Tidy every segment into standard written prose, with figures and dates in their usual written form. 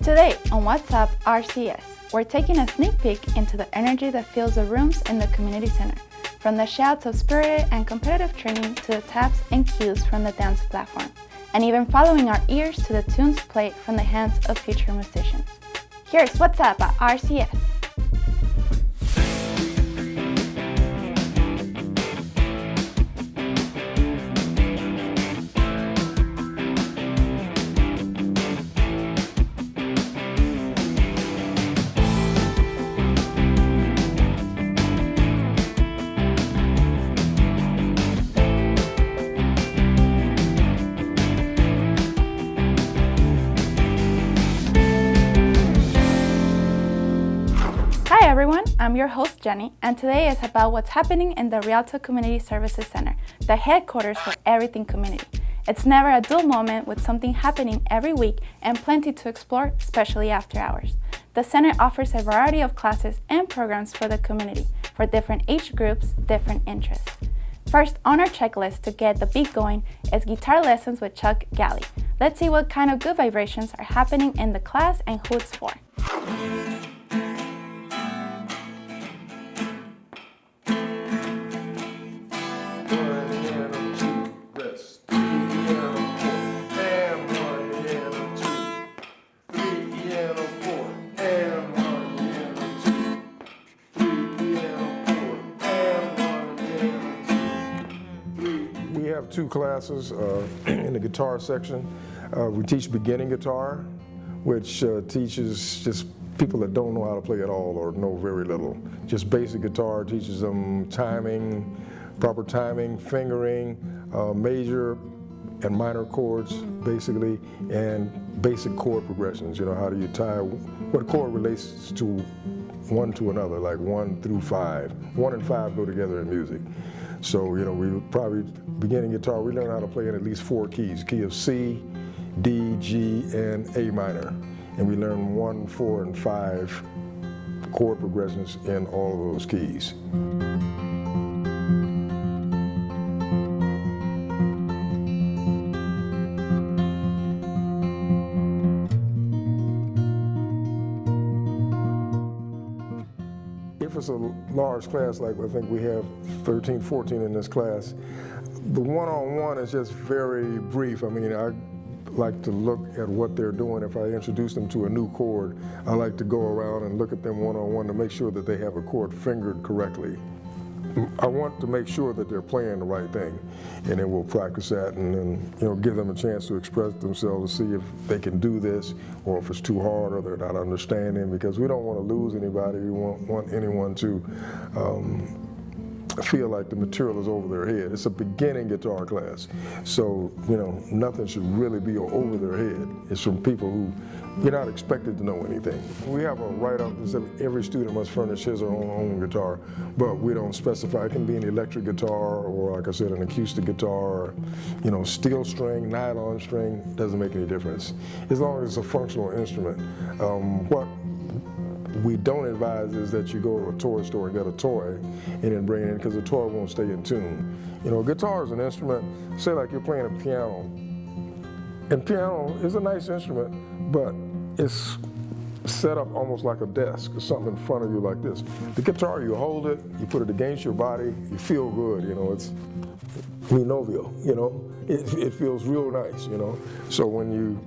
Today on What's Up RCS, we're taking a sneak peek into the energy that fills the rooms in the community center, from the shouts of spirited and competitive training to the taps and cues from the dance platform, and even following our ears to the tunes played from the hands of future musicians. Here's What's Up at RCS. Hi everyone, I'm your host Jenny, and today is about what's happening in the Rialto Community Services Center, the headquarters for everything community. It's never a dull moment with something happening every week and plenty to explore, especially after hours. The center offers a variety of classes and programs for the community, for different age groups, different interests. First on our checklist to get the beat going is guitar lessons with Chuck Galley. Let's see what kind of good vibrations are happening in the class and who it's for. We have two classes in the guitar section. We teach beginning guitar, which teaches just people that don't know how to play at all or know very little. Just basic guitar, teaches them timing, proper timing, fingering, major and minor chords basically, and basic chord progressions. You know, how do you tie, what chord relates to one to another, like 1 through 5. 1 and 5 go together in music. So, you know, we probably, beginning guitar, we learn how to play in at least 4 keys. Key of C, D, G, and A minor. And we learn 1, 4, and 5 chord progressions in all of those keys. If it's a large class, like I think we have 13, 14 in this class, the one-on-one is just very brief. I mean, I like to look at what they're doing. If I introduce them to a new chord, I like to go around and look at them one-on-one to make sure that they have a chord fingered correctly. I want to make sure that they're playing the right thing, and then we'll practice that and then, you know, give them a chance to express themselves to see if they can do this or if it's too hard or they're not understanding, because we don't want to lose anybody. We want anyone to feel like the material is over their head. It's a beginning guitar class, so, you know, nothing should really be over their head. It's from people who you're not expected to know anything. We have a write-up that says every student must furnish his or her own guitar, but we don't specify. It can be an electric guitar or, like I said, an acoustic guitar, or, you know, steel string, nylon string, doesn't make any difference, as long as it's a functional instrument. What we don't advise is that you go to a toy store and get a toy and then bring it in, because the toy won't stay in tune. You know, guitar is an instrument, say like you're playing a piano, and piano is a nice instrument, but it's set up almost like a desk or something in front of you like this. The guitar, you hold it, you put it against your body, you feel good, you know, it's novio, you know, it feels real nice, you know. So when you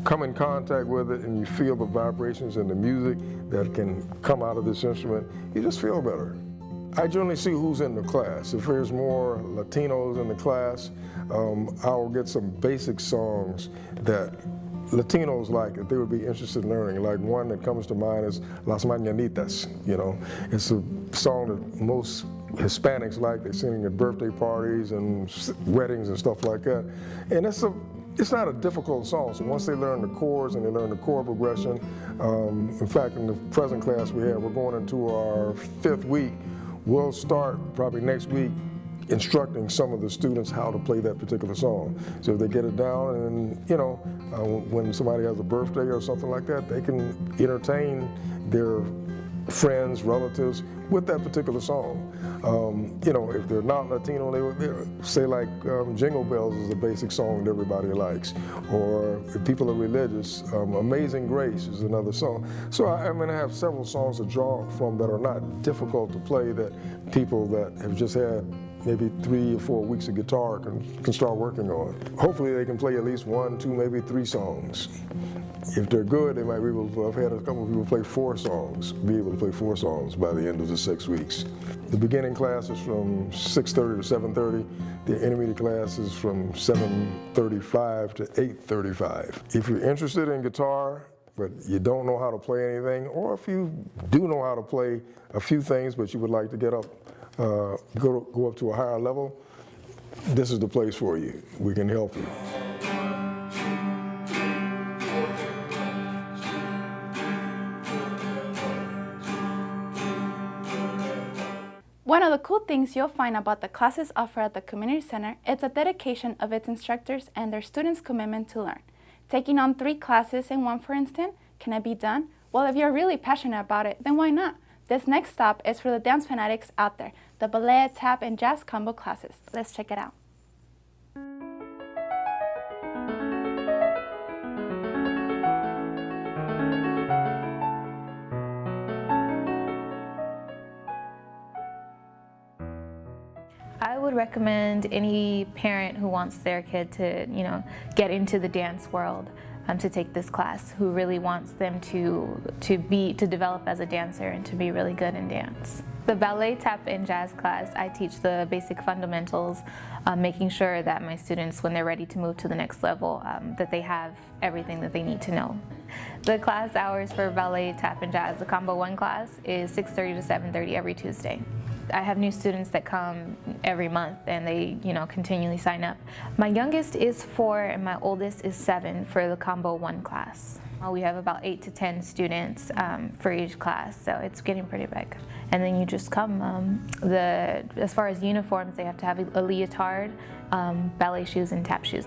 come in contact with it and you feel the vibrations and the music that can come out of this instrument, you just feel better. I generally see who's in the class. If there's more Latinos in the class, I'll get some basic songs that Latinos like, that they would be interested in learning. Like one that comes to mind is Las Mañanitas, you know. It's a song that most Hispanics like. They sing at birthday parties and weddings and stuff like that. And it's not a difficult song, so once they learn the chords and they learn the chord progression, in fact, in the present class we have, we're going into our 5th week. We'll start probably next week instructing some of the students how to play that particular song. So if they get it down, and, you know, when somebody has a birthday or something like that, they can entertain their friends, relatives with that particular song. You know, if they're not Latino, they would say like Jingle Bells is a basic song that everybody likes. Or if people are religious, Amazing Grace is another song. So I'm going to have several songs to draw from that are not difficult to play, that people that have just had maybe 3 or 4 weeks of guitar can start working on. Hopefully they can play at least 1, 2, maybe 3 songs. If they're good, they might be able to, I've had a couple of people play 4 songs, be able to play 4 songs by the end of the 6 weeks. The beginning class is from 6:30 to 7:30. The intermediate class is from 7:35 to 8:35. If you're interested in guitar, but you don't know how to play anything, or if you do know how to play a few things, but you would like to get up, go up to a higher level, this is the place for you. We can help you. One of the cool things you'll find about the classes offered at the Community Center is the dedication of its instructors and their students' commitment to learn. Taking on 3 classes in one, for instance, can it be done? Well, if you're really passionate about it, then why not? This next stop is for the dance fanatics out there, the ballet, tap, and jazz combo classes. Let's check it out. I would recommend any parent who wants their kid to, get into the dance world to take this class, who really wants them to develop as a dancer and to be really good in dance. The ballet, tap, and jazz class, I teach the basic fundamentals, making sure that my students, when they're ready to move to the next level, that they have everything that they need to know. The class hours for ballet, tap, and jazz, the Combo 1 class, is 6:30 to 7:30 every Tuesday. I have new students that come every month and they, continually sign up. My youngest is 4 and my oldest is 7 for the Combo 1 class. We have about 8 to 10 students for each class, so it's getting pretty big. And then you just come. As far as uniforms, they have to have a leotard, ballet shoes, and tap shoes.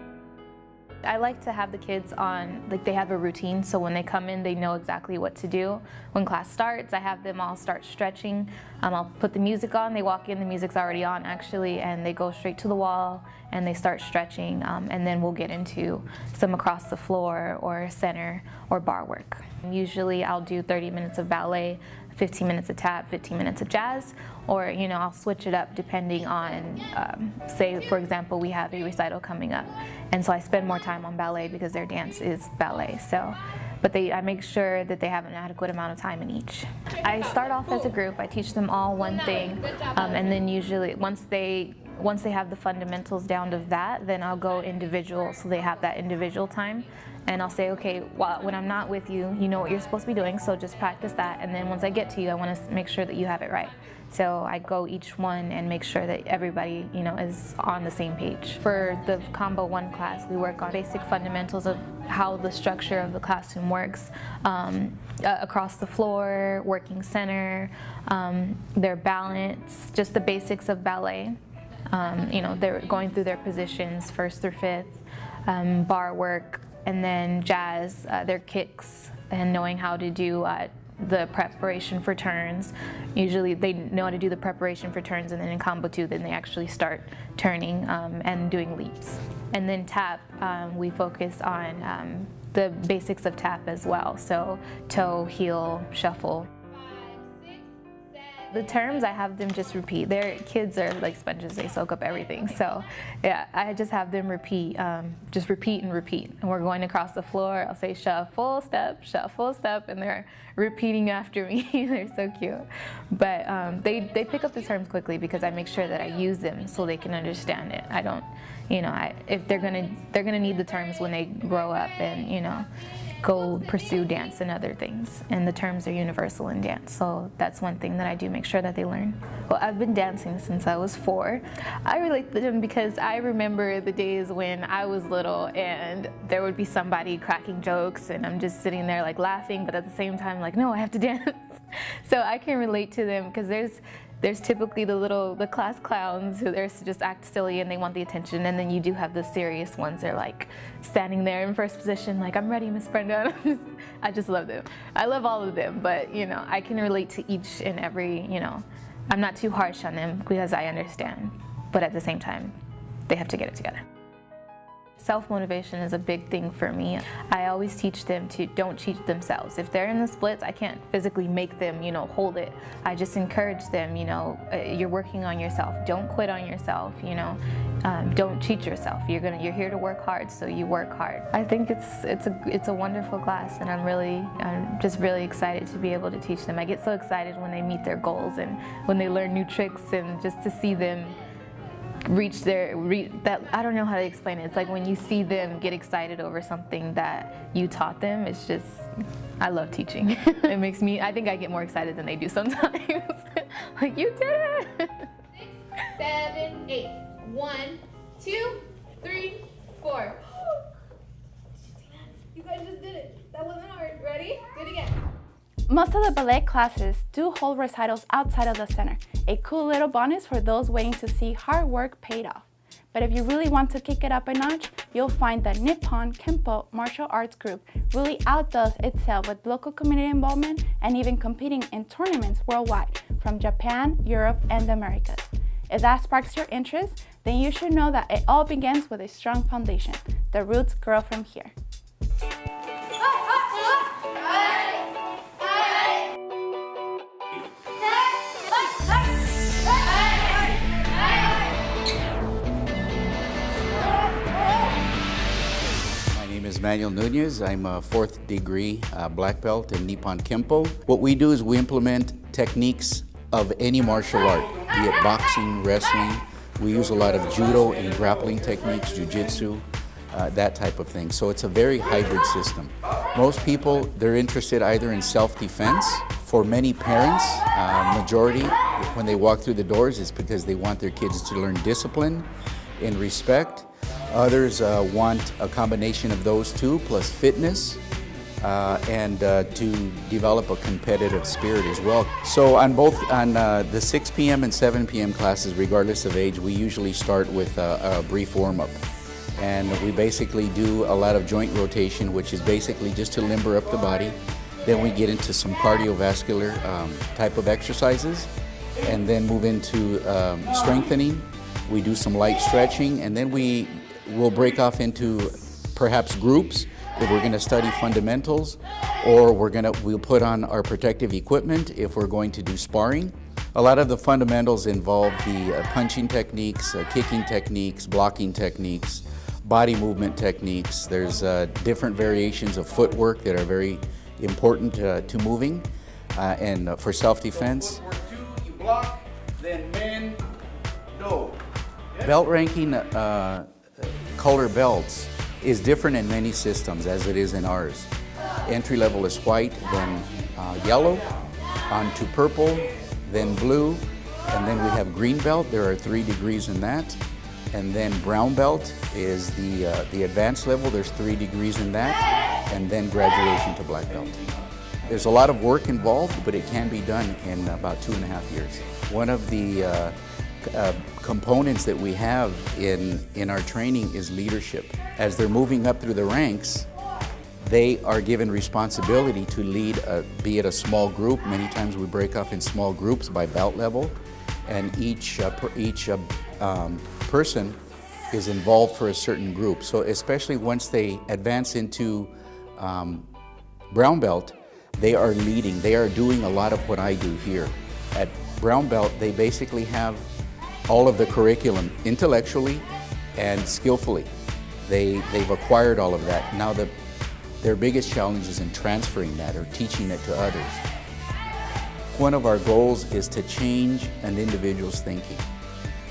I like to have the kids on, they have a routine, so when they come in, they know exactly what to do. When class starts, I have them all start stretching. I'll put the music on, they walk in, the music's already on actually, and they go straight to the wall and they start stretching, and then we'll get into some across the floor or center or bar work. Usually I'll do 30 minutes of ballet, 15 minutes of tap, 15 minutes of jazz, or I'll switch it up depending on, say for example, we have a recital coming up, and so I spend more time on ballet because their dance is ballet. But I make sure that they have an adequate amount of time in each. I start off as a group, I teach them all one thing, and then usually once they have the fundamentals down to that, then I'll go individual, so they have that individual time. And I'll say, okay, well, when I'm not with you, you know what you're supposed to be doing, so just practice that. And then once I get to you, I want to make sure that you have it right. So I go each one and make sure that everybody, is on the same page. For the Combo 1 class, we work on basic fundamentals of how the structure of the classroom works, across the floor, working center, their balance, just the basics of ballet. They're going through their positions, 1st through 5th, bar work, and then jazz, their kicks, and knowing how to do the preparation for turns. Usually they know how to do the preparation for turns, and then in Combo 2, then they actually start turning and doing leaps. And then tap, we focus on the basics of tap as well, so toe, heel, shuffle. The terms, I have them just repeat. Their kids are like sponges, they soak up everything. So yeah, I just have them repeat, just repeat and repeat. And we're going across the floor, I'll say shuffle, step, and they're repeating after me. They're so cute. But they pick up the terms quickly because I make sure that I use them so they can understand it. I don't, if they're gonna need the terms when they grow up and, go pursue dance and other things, and the terms are universal in dance, so that's one thing that I do make sure that they learn. Well, I've been dancing since I was 4. I relate to them because I remember the days when I was little and there would be somebody cracking jokes and I'm just sitting there like laughing, but at the same time like, no, I have to dance. So I can relate to them because there's typically the class clowns who just act silly and they want the attention, and then you do have the serious ones. They're like standing there in first position, like, I'm ready, Miss Brenda. I just love them. I love all of them, but you know, I can relate to each and every, you know, I'm not too harsh on them because I understand, but at the same time, they have to get it together. Self-motivation is a big thing for me. I always teach them to don't cheat themselves. If they're in the splits, I can't physically make them, you know, hold it. I just encourage them, you know, you're working on yourself. Don't quit on yourself, you know. Don't cheat yourself. You're here to work hard, so you work hard. I think it's a wonderful class, and I'm just really excited to be able to teach them. I get so excited when they meet their goals and when they learn new tricks, and just to see them reach that, I don't know how to explain it. It's like when you see them get excited over something that you taught them, it's just, I love teaching. It makes me, I think I get more excited than they do sometimes. Like, you did it! 6, 7, 8. 1, 2, 3, 4. You guys just did it. That wasn't hard. Ready? Do it again. Most of the ballet classes do hold recitals outside of the center, a cool little bonus for those waiting to see hard work paid off. But if you really want to kick it up a notch, you'll find the Nippon Kenpo martial arts group really outdoes itself with local community involvement and even competing in tournaments worldwide from Japan, Europe, and the Americas. If that sparks your interest, then you should know that it all begins with a strong foundation. The roots grow from here. Manuel Nunez. I'm a 4th degree black belt in Nippon Kenpo. What we do is we implement techniques of any martial art, be it boxing, wrestling. We use a lot of judo and grappling techniques, jiu-jitsu, that type of thing. So it's a very hybrid system. Most people, they're interested either in self-defense. For many parents, majority, when they walk through the doors, is because they want their kids to learn discipline and respect. Others want a combination of those two, plus fitness, and to develop a competitive spirit as well. So on the 6 p.m. and 7 p.m. classes, regardless of age, we usually start with a brief warm-up. And we basically do a lot of joint rotation, which is basically just to limber up the body. Then we get into some cardiovascular type of exercises, and then move into strengthening. We do some light stretching, and then we'll break off into perhaps groups if we're going to study fundamentals, or we'll put on our protective equipment if we're going to do sparring. A lot of the fundamentals involve the punching techniques, kicking techniques, blocking techniques, body movement techniques. There's different variations of footwork that are very important to moving and for self-defense. You block, then bend, no. Belt ranking color belts is different in many systems as it is in ours. Entry level is white, then yellow, on to purple, then blue, and then we have green belt. There are 3 degrees in that. And then brown belt is the advanced level. There's 3 degrees in that, and then graduation to black belt. There's a lot of work involved, but it can be done in about 2.5 years. One of the components that we have in our training is leadership. As they're moving up through the ranks, they are given responsibility to lead, be it a small group. Many times we break off in small groups by belt level, and each person is involved for a certain group. So especially once they advance into brown belt, they are leading. They are doing a lot of what I do here. At brown belt, they basically have all of the curriculum intellectually and skillfully. They've acquired all of that. Now their biggest challenge is in transferring that or teaching it to others. One of our goals is to change an individual's thinking.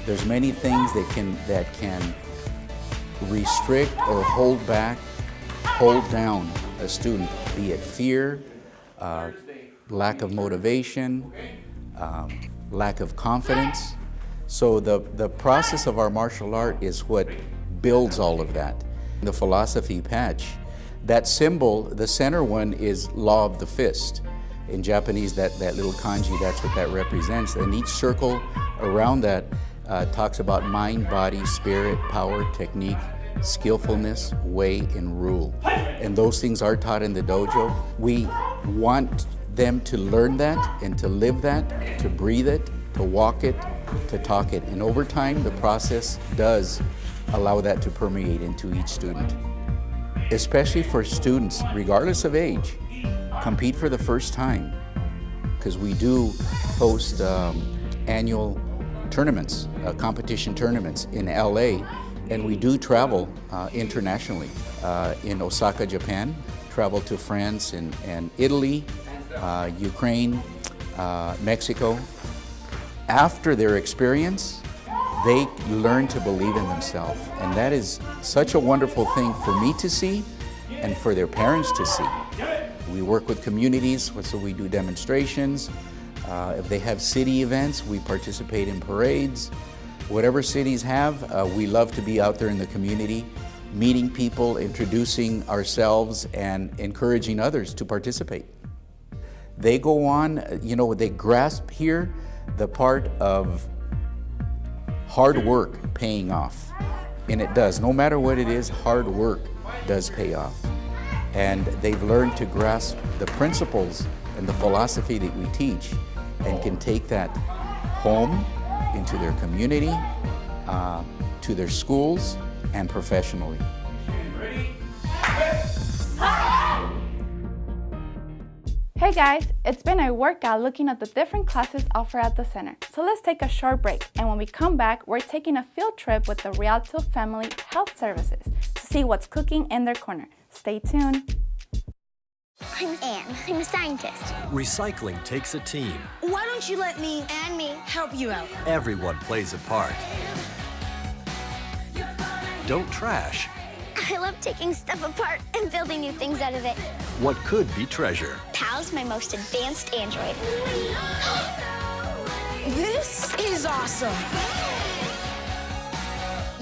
There's many things that can restrict or hold back, hold down a student, be it fear, lack of motivation, lack of confidence. So the process of our martial art is what builds all of that. The philosophy patch, that symbol, the center one is law of the fist. In Japanese, that little kanji, that's what that represents. And each circle around that talks about mind, body, spirit, power, technique, skillfulness, way, and rule. And those things are taught in the dojo. We want them to learn that and to live that, to breathe it, to walk it, to talk it. And over time, the process does allow that to permeate into each student. Especially for students, regardless of age, compete for the first time, because we do host annual tournaments, competition tournaments in LA, and we do travel internationally. In Osaka, Japan, travel to France and Italy, Ukraine, Mexico. After their experience, they learn to believe in themselves, and that is such a wonderful thing for me to see and for their parents to see. We work with communities, so we do demonstrations. If they have city events, we participate in parades. Whatever cities have, we love to be out there in the community, meeting people, introducing ourselves, and encouraging others to participate. They go on, they grasp here the part of hard work paying off. And it does. No matter what it is, hard work does pay off. And they've learned to grasp the principles and the philosophy that we teach and can take that home into their community, to their schools, and professionally. Hey guys, it's been a workout looking at the different classes offered at the center. So let's take a short break, and when we come back, we're taking a field trip with the Rialto Family Health Services to see what's cooking in their corner. Stay tuned. I'm Anne. I'm a scientist. Recycling takes a team. Why don't you let me and me help you out? Everyone plays a part. Don't trash I love taking stuff apart and building new things out of it. what could be treasure. Pal's my most advanced android. This is awesome.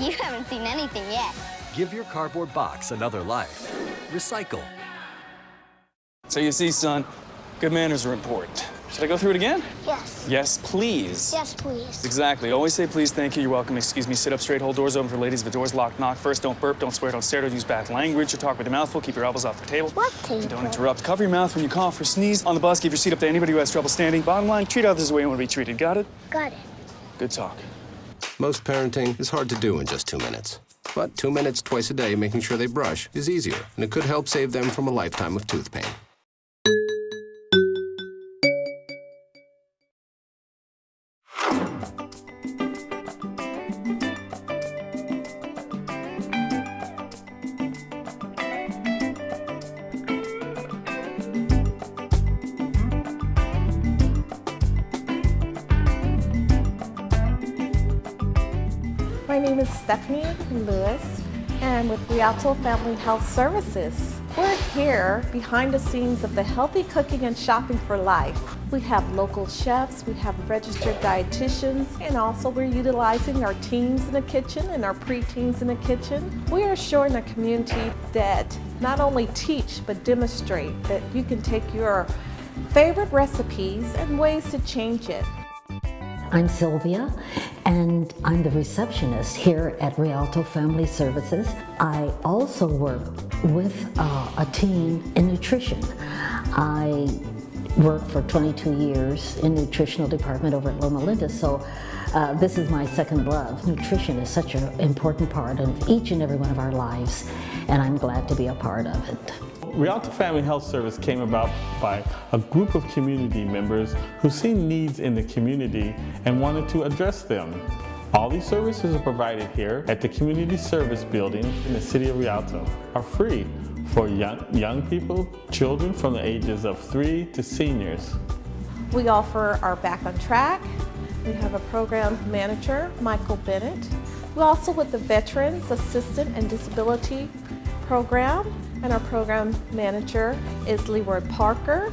You haven't seen anything yet. Give your cardboard box another life. Recycle. So you see, son, good manners are important. Should I go through it again? Yes. Yes, please. Yes, please. Exactly. Always say please, thank you, you're welcome, excuse me, sit up straight, hold doors open for ladies. If the door's locked, knock first. Don't burp, don't swear, don't stare, don't use bad language or talk with your mouth full. Keep your elbows off the table. What table? Don't interrupt. Cover your mouth when you cough or sneeze. On the bus, give your seat up to anybody who has trouble standing. Bottom line, treat others the way you want to be treated. Got it? Got it. Good talk. Most parenting is hard to do in just 2 minutes. But 2 minutes twice a day making sure they brush is easier, and it could help save them from a lifetime of tooth pain. My name is Stephanie Lewis, and with Rialto Family Health Services. We're here behind the scenes of the healthy cooking and shopping for life. We have local chefs, we have registered dietitians, and also we're utilizing our teens in the kitchen and our preteens in the kitchen. We are showing the community that not only teach, but demonstrate that you can take your favorite recipes and ways to change it. I'm Sylvia, and I'm the receptionist here at Rialto Family Services. I also work with a team in nutrition. I worked for 22 years in nutritional department over at Loma Linda, so this is my second love. Nutrition is such an important part of each and every one of our lives, and I'm glad to be a part of it. Rialto Family Health Service came about by a group of community members who seen needs in the community and wanted to address them. All these services are provided here at the Community Service Building in the city of Rialto, are free for young people, children from the ages of 3 to seniors. We offer our Back on Track. We have a program manager, Michael Bennett. We also with the Veterans Assistant and Disability Program, and our program manager is Leroy Parker.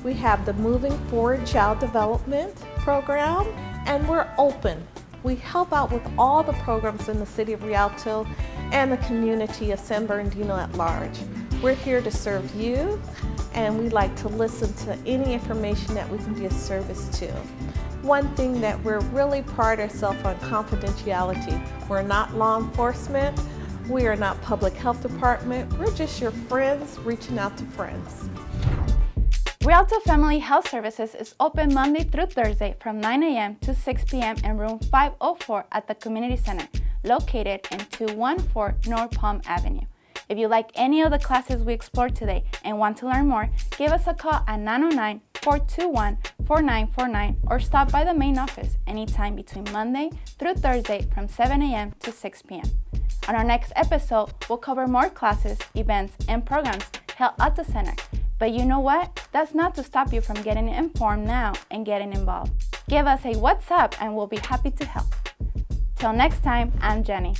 We have the Moving Forward Child Development Program, and we're open. We help out with all the programs in the city of Rialto and the community of San Bernardino at large. We're here to serve you and we like to listen to any information that we can be of service to. One thing that we're really pride ourselves on, confidentiality. We're not law enforcement, we are not public health department, we're just your friends reaching out to friends. Rialto Family Health Services is open Monday through Thursday from 9 a.m. to 6 p.m. in room 504 at the Community Center, located in 214 North Palm Avenue. If you like any of the classes we explored today and want to learn more, give us a call at 909-421-4949 or stop by the main office anytime between Monday through Thursday from 7 a.m. to 6 p.m. On our next episode, we'll cover more classes, events, and programs held at the center. But you know what? That's not to stop you from getting informed now and getting involved. Give us a WhatsApp and we'll be happy to help. Till next time, I'm Jenny.